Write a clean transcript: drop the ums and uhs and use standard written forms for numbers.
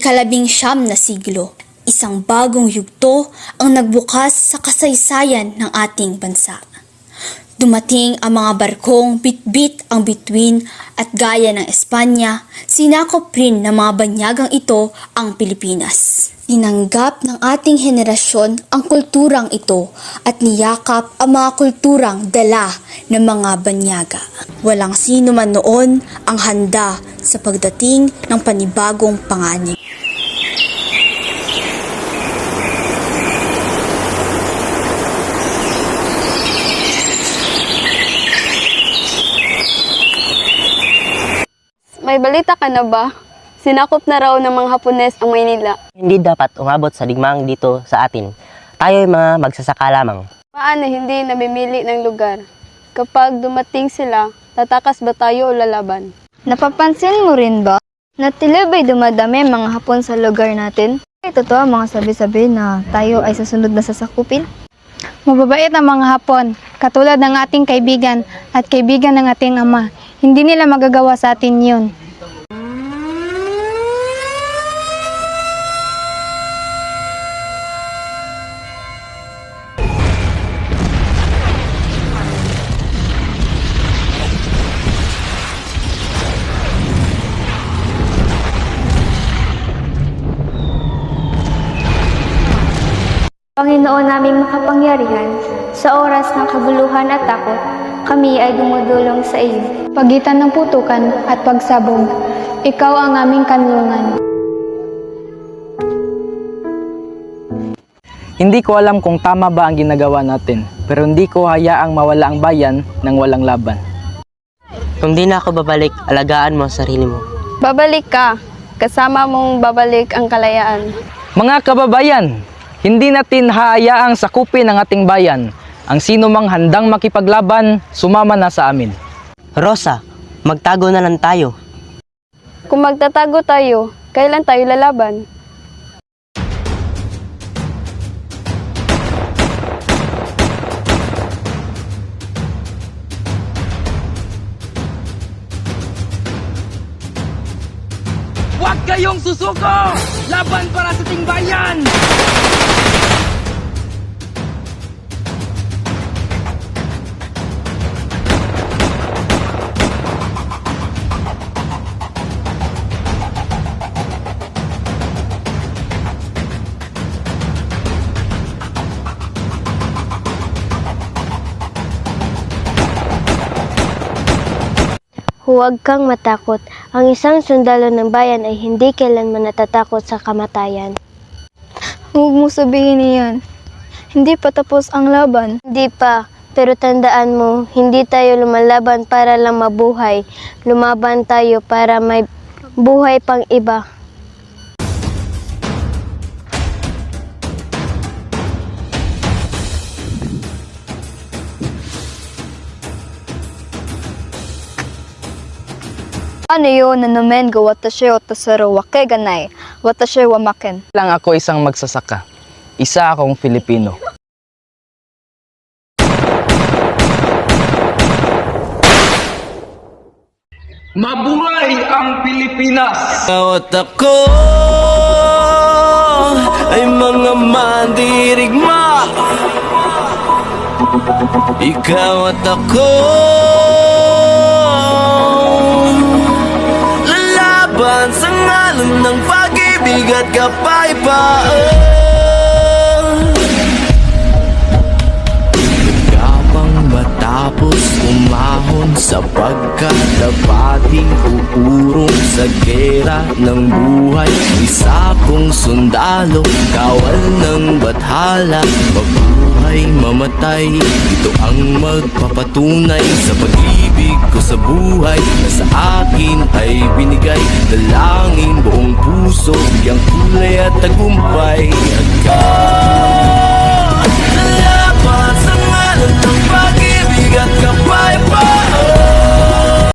Ika-19 na siglo, isang bagong yugto ang nagbukas sa kasaysayan ng ating bansa. Dumating ang mga barkong bitbit ang bituin at gaya ng Espanya, sinakop rin ng mga banyagang ito ang Pilipinas. Tinanggap ng ating henerasyon ang kulturang ito at niyakap ang mga kulturang dala ng mga banyaga. Walang sino man noon ang handa sa pagdating ng panibagong panganib. May balita ka na ba? Sinakop na raw ng mga Hapones ang Maynila. Hindi dapat umabot sa digmaan dito sa atin. Tayo ay mga magsasaka lamang. Paano hindi namimili ng lugar? Kapag dumating sila, tatakas ba tayo o lalaban? Napapansin mo rin ba na tila ba'y dumadami ang mga Hapon sa lugar natin? Ay totoo ang mga sabi-sabi na tayo ay susunod na sasakupin? Mababait ang mga Hapon, katulad ng ating kaibigan at kaibigan ng ating ama. Hindi nila magagawa sa atin yun. Panginoon naming makapangyarihan, sa oras ng kabuluhan at takot, kami ay dumudulong sa iyo. Pagitan ng putukan at pagsabog, ikaw ang aming kanlungan. Hindi ko alam kung tama ba ang ginagawa natin, pero hindi ko hayaang mawala ang bayan ng walang laban. Kung di na ako babalik, alagaan mo ang sarili mo. Babalik ka. Kasama mong babalik ang kalayaan. Mga kababayan, hindi natin hayaang sakupin ang ating bayan. Ang sino mang handang makipaglaban, sumama na sa amin. Rosa, magtago na lang tayo. Kung magtatago tayo, kailan tayo lalaban? Huwag kayong susuko! Laban para sa ating bayan! Huwag kang matakot. Ang isang sundalo ng bayan ay hindi kailanman natatakot sa kamatayan. Huwag mo sabihin niyan. Hindi pa tapos ang laban. Hindi pa, pero tandaan mo, hindi tayo lumalaban para lang mabuhay. Lumaban tayo para may buhay pang iba. Ano yun na namen go watashe otasaro wakeganay, watashe wamaken. Lang ako isang magsasaka. Isa akong Filipino. Mabuhay ang Pilipinas! Bawat ako ay mga mandirigma. Ikaw at ako lalaban sa ngalan ng pag-ibig at kapayapaan. Gapang matapos umahon sa pagkatapating uurong sa gera ng buhay. Isa kong sundalo, kawal ng bathala, mabuhay, mamatay. Ito ang magpapatunay sa pag-ibig ko sa buhay na sa akin ay binigay. Dalangin buong puso, biyang kulay at tagumpay. Hanggang